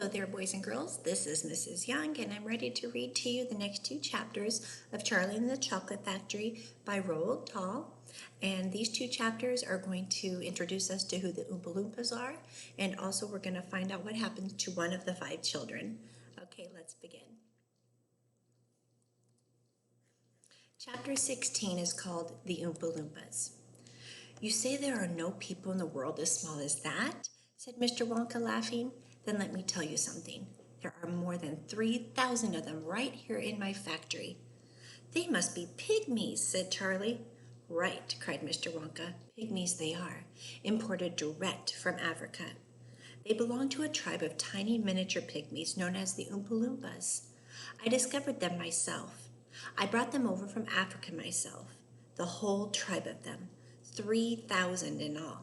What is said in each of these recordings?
Hello there, boys and girls. This is Mrs. Young, and I'm ready to read to you the next two chapters of Charlie and the Chocolate Factory by Roald Dahl. And these two chapters are going to introduce us to who the Oompa Loompas are, and also we're going to find out what happens to one of the 5 children. Okay, let's begin. Chapter 16 is called The Oompa Loompas. "You say there are no people in the world as small as that?" said Mr. Wonka, laughing. "Then let me tell you something. There are more than 3,000 of them right here in my factory." "They must be pygmies," said Charlie. "Right," cried Mr. Wonka. "Pygmies they are, imported direct from Africa. They belong to a tribe of tiny miniature pygmies known as the Oompa Loompas. I discovered them myself. I brought them over from Africa myself, the whole tribe of them, 3,000 in all.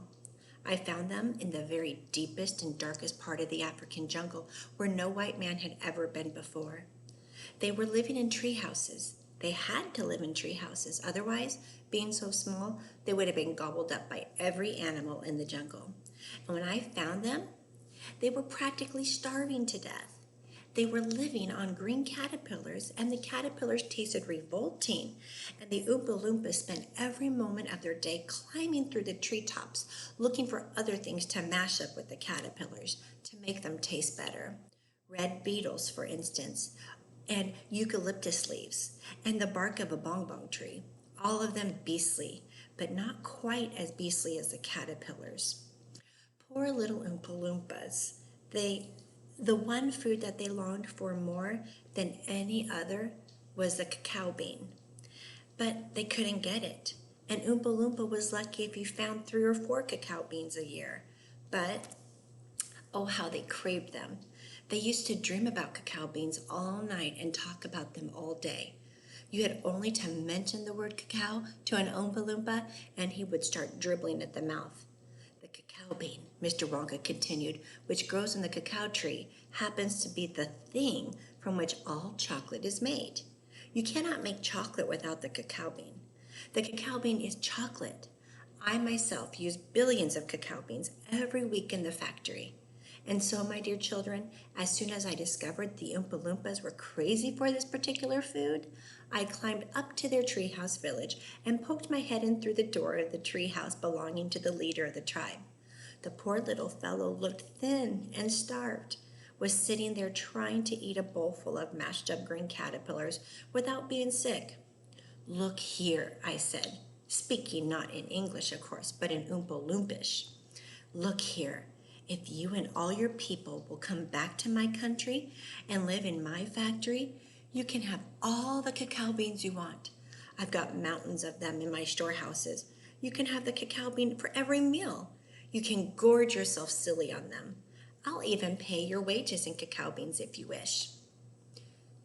I found them in the very deepest and darkest part of the African jungle where no white man had ever been before. They were living in tree houses. They had to live in tree houses. Otherwise, being so small, they would have been gobbled up by every animal in the jungle. And when I found them, they were practically starving to death. They were living on green caterpillars, and the caterpillars tasted revolting, and the Oompa Loompas spent every moment of their day climbing through the treetops, looking for other things to mash up with the caterpillars to make them taste better. Red beetles, for instance, and eucalyptus leaves, and the bark of a bongbong tree. All of them beastly, but not quite as beastly as the caterpillars. Poor little Oompa Loompas. The one food that they longed for more than any other was the cacao bean. But they couldn't get it. And Oompa Loompa was lucky if he found 3 or 4 cacao beans a year. But, oh, how they craved them. They used to dream about cacao beans all night and talk about them all day. You had only to mention the word cacao to an Oompa Loompa, and he would start dribbling at the mouth. "The cacao bean," Mr. Wonka continued, "which grows in the cacao tree, happens to be the thing from which all chocolate is made. You cannot make chocolate without the cacao bean. The cacao bean is chocolate. I myself use billions of cacao beans every week in the factory. And so, my dear children, as soon as I discovered the Oompa Loompas were crazy for this particular food, I climbed up to their treehouse village and poked my head in through the door of the treehouse belonging to the leader of the tribe. The poor little fellow looked thin and starved, was sitting there trying to eat a bowl full of mashed up green caterpillars without being sick. 'Look here,' I said, speaking not in English, of course, but in Oompa Loompish. 'Look here. If you and all your people will come back to my country and live in my factory, you can have all the cacao beans you want. I've got mountains of them in my storehouses. You can have the cacao bean for every meal. You can gorge yourself silly on them. I'll even pay your wages in cacao beans if you wish.'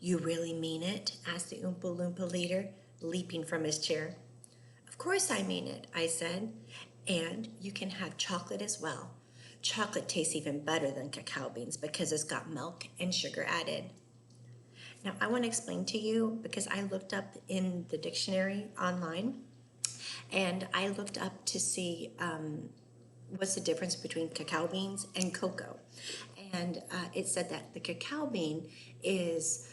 'You really mean it?' asked the Oompa Loompa leader, leaping from his chair. 'Of course I mean it,' I said. 'And you can have chocolate as well. Chocolate tastes even better than cacao beans because it's got milk and sugar added.' Now, I want to explain to you, because I looked up in the dictionary online, and I looked up to see what's the difference between cacao beans and cocoa. And it said that the cacao bean is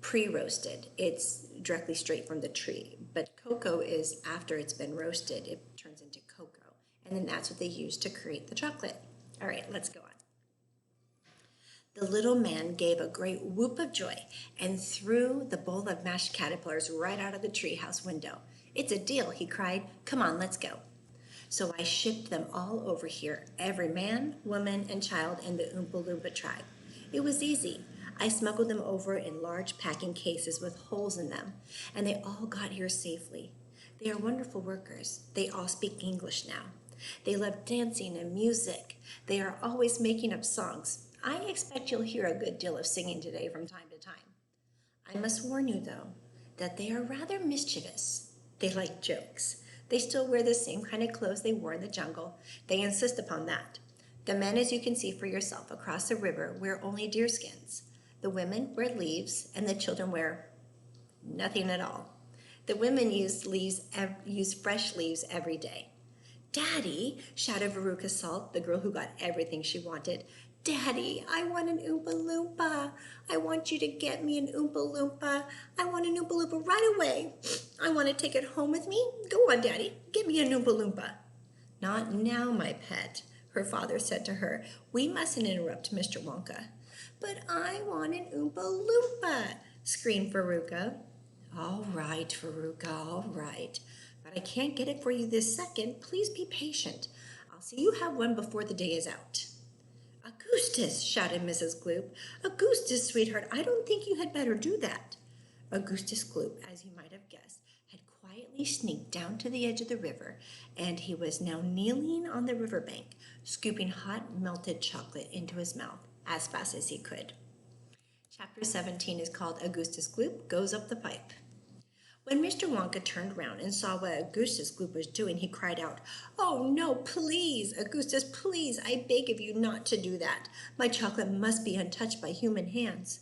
pre-roasted. It's directly straight from the tree. But cocoa is after it's been roasted, it turns into cocoa. And then that's what they use to create the chocolate. All right, let's go on. The little man gave a great whoop of joy and threw the bowl of mashed caterpillars right out of the treehouse window. 'It's a deal,' he cried. 'Come on, let's go.' So I shipped them all over here, every man, woman, and child in the Oompa Loompa tribe. It was easy. I smuggled them over in large packing cases with holes in them, and they all got here safely. They are wonderful workers. They all speak English now. They love dancing and music. They are always making up songs. I expect you'll hear a good deal of singing today from time to time. I must warn you, though, that they are rather mischievous. They like jokes. They still wear the same kind of clothes they wore in the jungle. They insist upon that. The men, as you can see for yourself across the river, wear only deerskins. The women wear leaves, and the children wear nothing at all. The women use fresh leaves every day. 'Daddy,' shouted Veruca Salt, the girl who got everything she wanted, Daddy, I want an Oompa Loompa. I want you to get me an Oompa Loompa. I want an Oompa Loompa right away. I want to take it home with me. Go on, Daddy, get me an Oompa Loompa. Not now, my pet, her father said to her. We mustn't interrupt Mr. Wonka. But I want an Oompa Loompa, screamed Veruca. All right, Veruca, all right. But I can't get it for you this second. Please be patient. I'll see you have one before the day is out. Augustus, shouted Mrs. Gloop. Augustus, sweetheart, I don't think you had better do that. Augustus Gloop, as you might have guessed, had quietly sneaked down to the edge of the river, and he was now kneeling on the riverbank, scooping hot melted chocolate into his mouth as fast as he could. Chapter 17 is called Augustus Gloop Goes Up the Pipe. When Mr. Wonka turned round and saw what Augustus Gloop was doing, he cried out, Oh, no, please, Augustus, please, I beg of you not to do that. My chocolate must be untouched by human hands.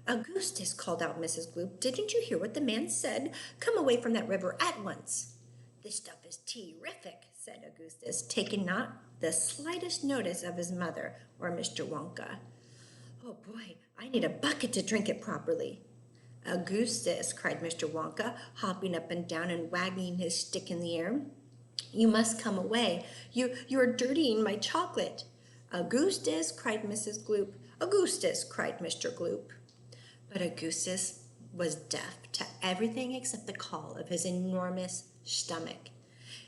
Augustus, called out Mrs. Gloop, didn't you hear what the man said? Come away from that river at once. This stuff is terrific, said Augustus, taking not the slightest notice of his mother or Mr. Wonka. Oh, boy, I need a bucket to drink it properly. Augustus, cried Mr. Wonka, hopping up and down and wagging his stick in the air. You must come away. You are dirtying my chocolate. Augustus, cried Mrs. Gloop. Augustus, cried Mr. Gloop. But Augustus was deaf to everything except the call of his enormous stomach.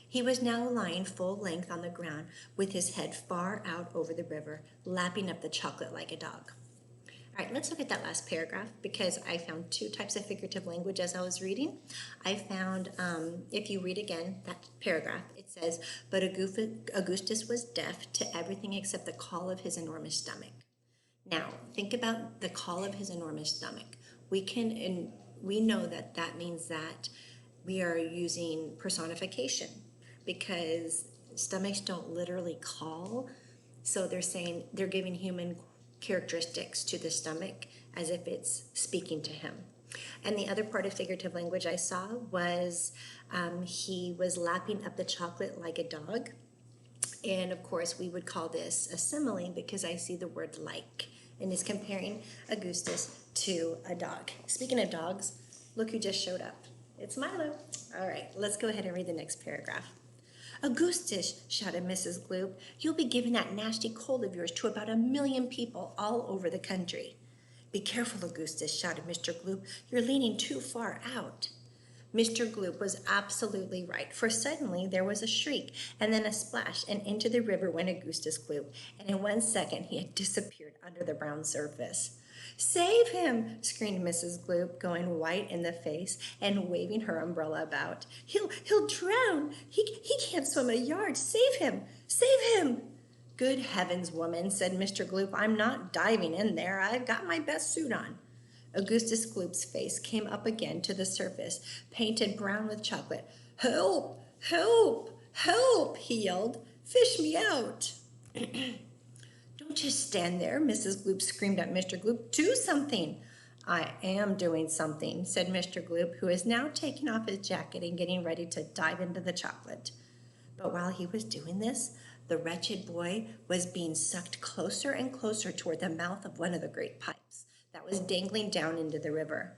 He was now lying full length on the ground with his head far out over the river, lapping up the chocolate like a dog. All right, let's look at that last paragraph because I found two types of figurative language as I was reading. I found, if you read again that paragraph, it says, but Augustus was deaf to everything except the call of his enormous stomach. Now, think about the call of his enormous stomach. We know that that means that we are using personification because stomachs don't literally call. So they're giving human characteristics to the stomach as if it's speaking to him. And the other part of figurative language I saw was he was lapping up the chocolate like a dog. And of course, we would call this a simile because I see the word like, and is comparing Augustus to a dog. Speaking of dogs, look who just showed up. It's Milo. All right, let's go ahead and read the next paragraph. Augustus, shouted Mrs. Gloop, you'll be giving that nasty cold of yours to about 1 million people all over the country. Be careful, Augustus, shouted Mr. Gloop. You're leaning too far out. Mr. Gloop was absolutely right, for suddenly there was a shriek and then a splash, and into the river went Augustus Gloop, and in 1 second he had disappeared under the brown surface. Save him, screamed Mrs. Gloop, going white in the face and waving her umbrella about. He'll drown. He can't swim a yard. Save him. Save him. Good heavens, woman, said Mr. Gloop. I'm not diving in there. I've got my best suit on. Augustus Gloop's face came up again to the surface, painted brown with chocolate. Help! Help! Help! He yelled. Fish me out. Don't just stand there, Mrs. Gloop screamed at Mr. Gloop. Do something. I am doing something, said Mr. Gloop, who is now taking off his jacket and getting ready to dive into the chocolate. But while he was doing this, the wretched boy was being sucked closer and closer toward the mouth of one of the great pipes that was dangling down into the river.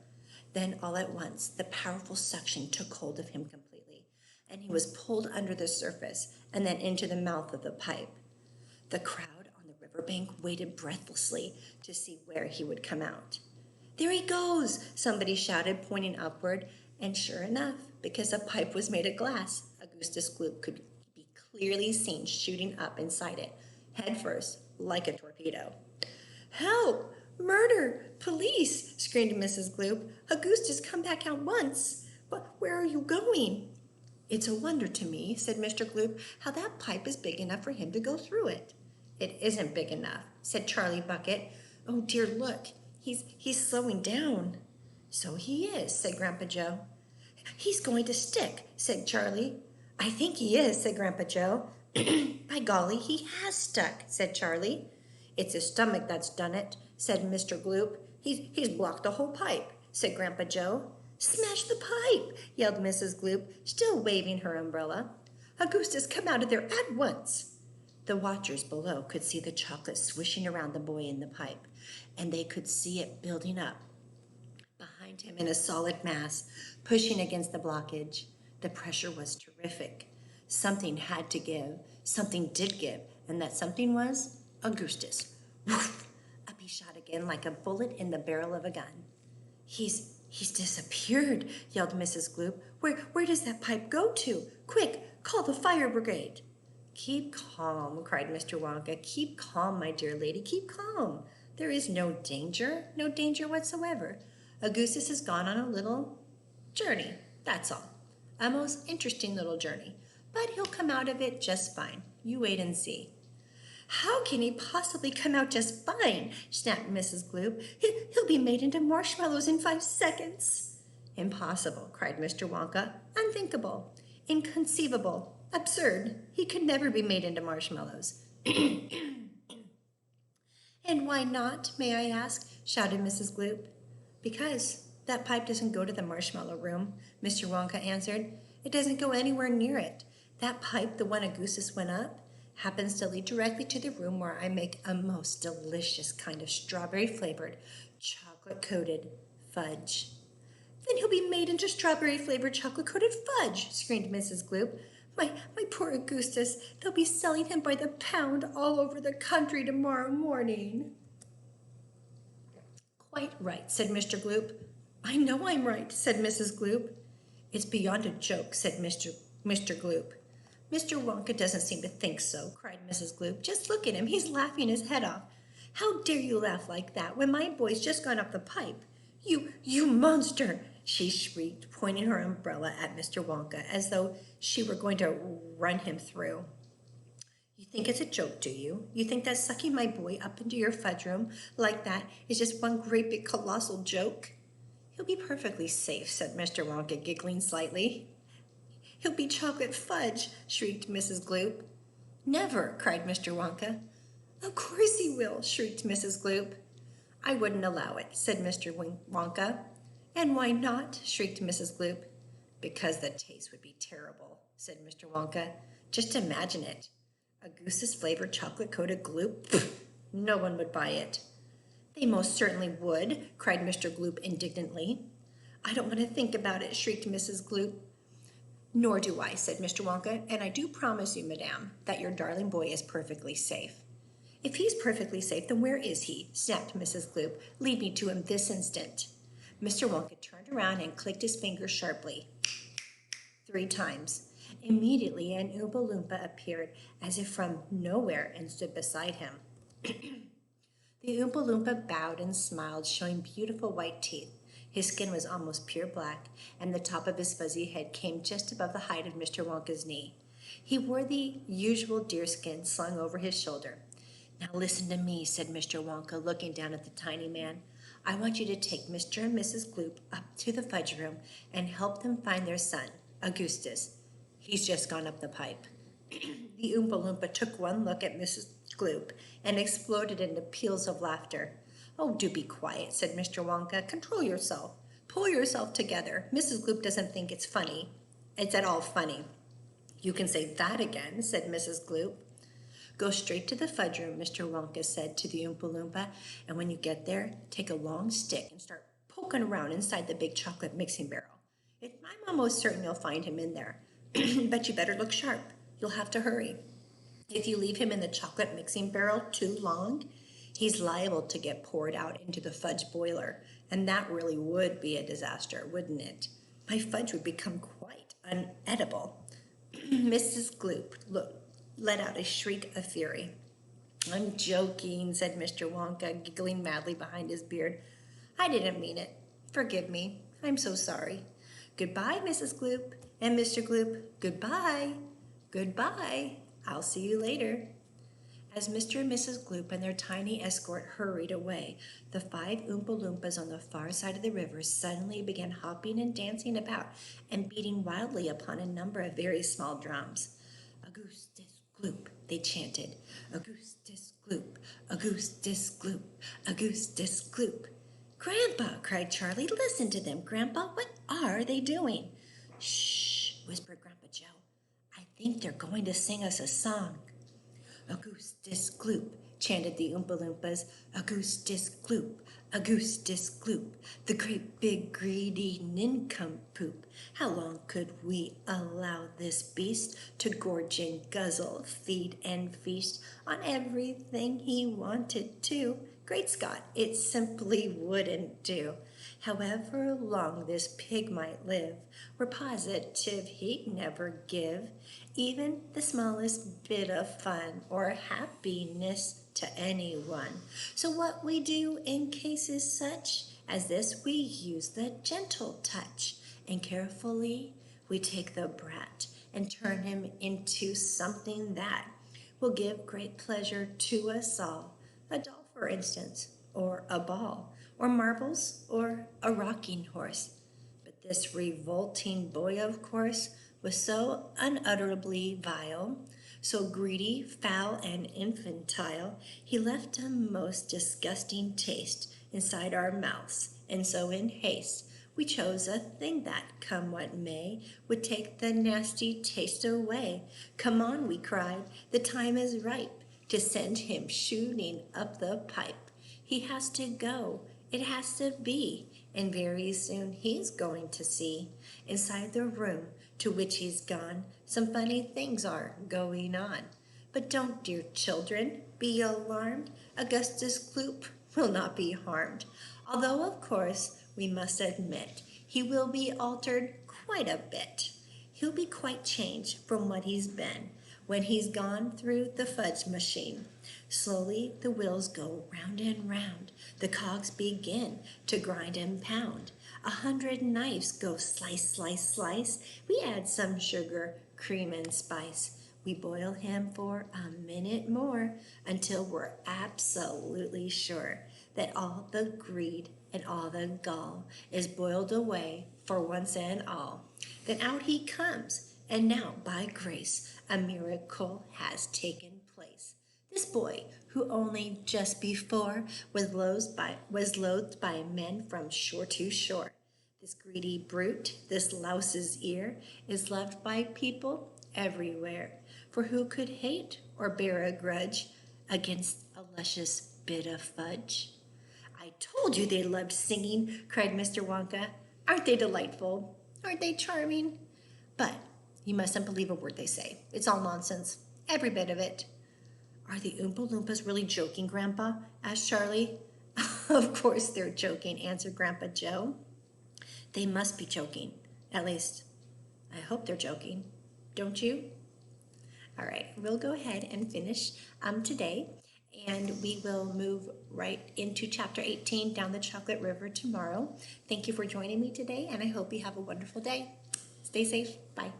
Then all at once, the powerful suction took hold of him completely, and he was pulled under the surface and then into the mouth of the pipe. The crowd on the riverbank waited breathlessly to see where he would come out. There he goes, somebody shouted, pointing upward, and sure enough, because the pipe was made of glass, Augustus Gloop could be clearly seen shooting up inside it, head first, like a torpedo. Help! Murder! Police! Screamed Mrs. Gloop. Augustus, come back at once. But where are you going? It's a wonder to me, said Mr. Gloop, how that pipe is big enough for him to go through it. It isn't big enough, said Charlie Bucket. Oh dear, look, he's slowing down. So he is, said Grandpa Joe. He's going to stick, said Charlie. I think he is, said Grandpa Joe. By golly, he has stuck, said Charlie. It's his stomach that's done it, said Mr. Gloop. He's blocked the whole pipe, said Grandpa Joe. Smash the pipe, yelled Mrs. Gloop, still waving her umbrella. Augustus, come out of there at once. The watchers below could see the chocolate swishing around the boy in the pipe, and they could see it building up behind him in a solid mass, pushing against the blockage. The pressure was terrific. Something had to give. Something did give, and that something was Augustus. Woof! Up he shot again like a bullet in the barrel of a gun. He's disappeared, yelled Mrs. Gloop. Where does that pipe go to? Quick, call the fire brigade. Keep calm, cried Mr. Wonka. Keep calm, my dear lady, keep calm. There is no danger whatsoever. Augustus has gone on a little journey, that's all. A most interesting little journey. But he'll come out of it just fine. You wait and see. How can he possibly come out just fine? Snapped Mrs. Gloop. He'll be made into marshmallows in 5 seconds. Impossible, cried Mr. Wonka. Unthinkable, inconceivable, absurd. He could never be made into marshmallows. And why not, may I ask? Shouted Mrs. Gloop. Because that pipe doesn't go to the marshmallow room, Mr. Wonka answered. It doesn't go anywhere near it. That pipe, the one Augustus went up, happens to lead directly to the room where I make a most delicious kind of strawberry-flavored, chocolate-coated fudge. Then he'll be made into strawberry-flavored chocolate-coated fudge, screamed Mrs. Gloop. My poor Augustus, they'll be selling him by the pound all over the country tomorrow morning. Quite right, said Mr. Gloop. I know I'm right, said Mrs. Gloop. It's beyond a joke, said Mr. Gloop. Mr. Wonka doesn't seem to think so, cried Mrs. Gloop. Just look at him. He's laughing his head off. How dare you laugh like that when my boy's just gone up the pipe? You monster, she shrieked, pointing her umbrella at Mr. Wonka as though she were going to run him through. You think it's a joke, do you? You think that sucking my boy up into your fudge room like that is just one great big colossal joke? He'll be perfectly safe, said Mr. Wonka, giggling slightly. He'll be chocolate fudge, shrieked Mrs. Gloop. Never, cried Mr. Wonka. Of course he will, shrieked Mrs. Gloop. I wouldn't allow it, said Mr. Wonka. And why not, shrieked Mrs. Gloop. Because the taste would be terrible, said Mr. Wonka. Just imagine it. Augustus-flavored chocolate-coated Gloop? No one would buy it. They most certainly would, cried Mr. Gloop indignantly. I don't want to think about it, shrieked Mrs. Gloop. Nor do I, said Mr. Wonka, and I do promise you, madame, that your darling boy is perfectly safe. If he's perfectly safe, then where is he? Snapped Mrs. Gloop. Lead me to him this instant. Mr. Wonka turned around and clicked his fingers sharply 3 times. Immediately, an Oompa Loompa appeared as if from nowhere and stood beside him. The Oompa Loompa bowed and smiled, showing beautiful white teeth. His skin was almost pure black, and the top of his fuzzy head came just above the height of Mr. Wonka's knee. He wore the usual deerskin slung over his shoulder. Now listen to me, said Mr. Wonka, looking down at the tiny man. I want you to take Mr. and Mrs. Gloop up to the fudge room and help them find their son, Augustus. He's just gone up the pipe. The Oompa Loompa took one look at Mrs. Gloop and exploded into peals of laughter. Oh, do be quiet, said Mr. Wonka. Control yourself. Pull yourself together. Mrs. Gloop doesn't think it's funny. It's at all funny. You can say that again, said Mrs. Gloop. Go straight to the fudge room, Mr. Wonka said to the Oompa Loompa, and when you get there, take a long stick and start poking around inside the big chocolate mixing barrel. I'm almost certain you'll find him in there, but you better look sharp. You'll have to hurry. If you leave him in the chocolate mixing barrel too long, he's liable to get poured out into the fudge boiler, and that really would be a disaster, wouldn't it? My fudge would become quite unedible. Mrs. Gloop let out a shriek of fury. I'm joking, said Mr. Wonka, giggling madly behind his beard. I didn't mean it. Forgive me. I'm so sorry. Goodbye, Mrs. Gloop and Mr. Gloop. Goodbye. Goodbye. I'll see you later. As Mr. and Mrs. Gloop and their tiny escort hurried away, the 5 Oompa Loompas on the far side of the river suddenly began hopping and dancing about and beating wildly upon a number of very small drums. Augustus Gloop, they chanted. Augustus Gloop, Augustus Gloop, Augustus Gloop. Grandpa, cried Charlie, listen to them. Grandpa, what are they doing? Shh, whispered Grandpa Joe. I think they're going to sing us a song. Augustus Gloop, chanted the Oompa Loompas. Augustus Gloop, Augustus Gloop, the great big greedy nincompoop. How long could we allow this beast to gorge and guzzle, feed and feast on everything he wanted to? Great Scott, it simply wouldn't do. However long this pig might live, we're positive he'd never give even the smallest bit of fun or happiness to anyone. So what we do in cases such as this, we use the gentle touch, and carefully we take the brat and turn him into something that will give great pleasure to us all. A doll, for instance, or a ball, or marbles, or a rocking horse. But this revolting boy, of course, was so unutterably vile, so greedy, foul, and infantile, he left a most disgusting taste inside our mouths, and so in haste we chose a thing that, come what may, would take the nasty taste away. Come on, we cried, the time is ripe to send him shooting up the pipe. He has to go, it has to be, and very soon he's going to see, inside the room to which he's gone, some funny things are going on. But don't, dear children, be alarmed. Augustus Gloop will not be harmed, although, of course, we must admit he will be altered quite a bit. He'll be quite changed from what he's been when he's gone through the fudge machine. Slowly the wheels go round and round, the cogs begin to grind and pound. 100 knives go slice, slice, slice. We add some sugar, cream, and spice. We boil him for a minute more until we're absolutely sure that all the greed and all the gall is boiled away for once and all. Then out he comes, and now, by grace, a miracle has taken place. This boy, who only just before was loathed by men from shore to shore, this greedy brute, this louse's ear, is loved by people everywhere. For who could hate or bear a grudge against a luscious bit of fudge? I told you they loved singing, cried Mr. Wonka. Aren't they delightful? Aren't they charming? But you mustn't believe a word they say. It's all nonsense, every bit of it. Are the Oompa Loompas really joking, Grandpa? Asked Charlie. Of course they're joking, answered Grandpa Joe. They must be joking. At least, I hope they're joking. Don't you? All right, we'll go ahead and finish today, and we will move right into Chapter 18, Down the Chocolate River, tomorrow. Thank you for joining me today, and I hope you have a wonderful day. Stay safe. Bye.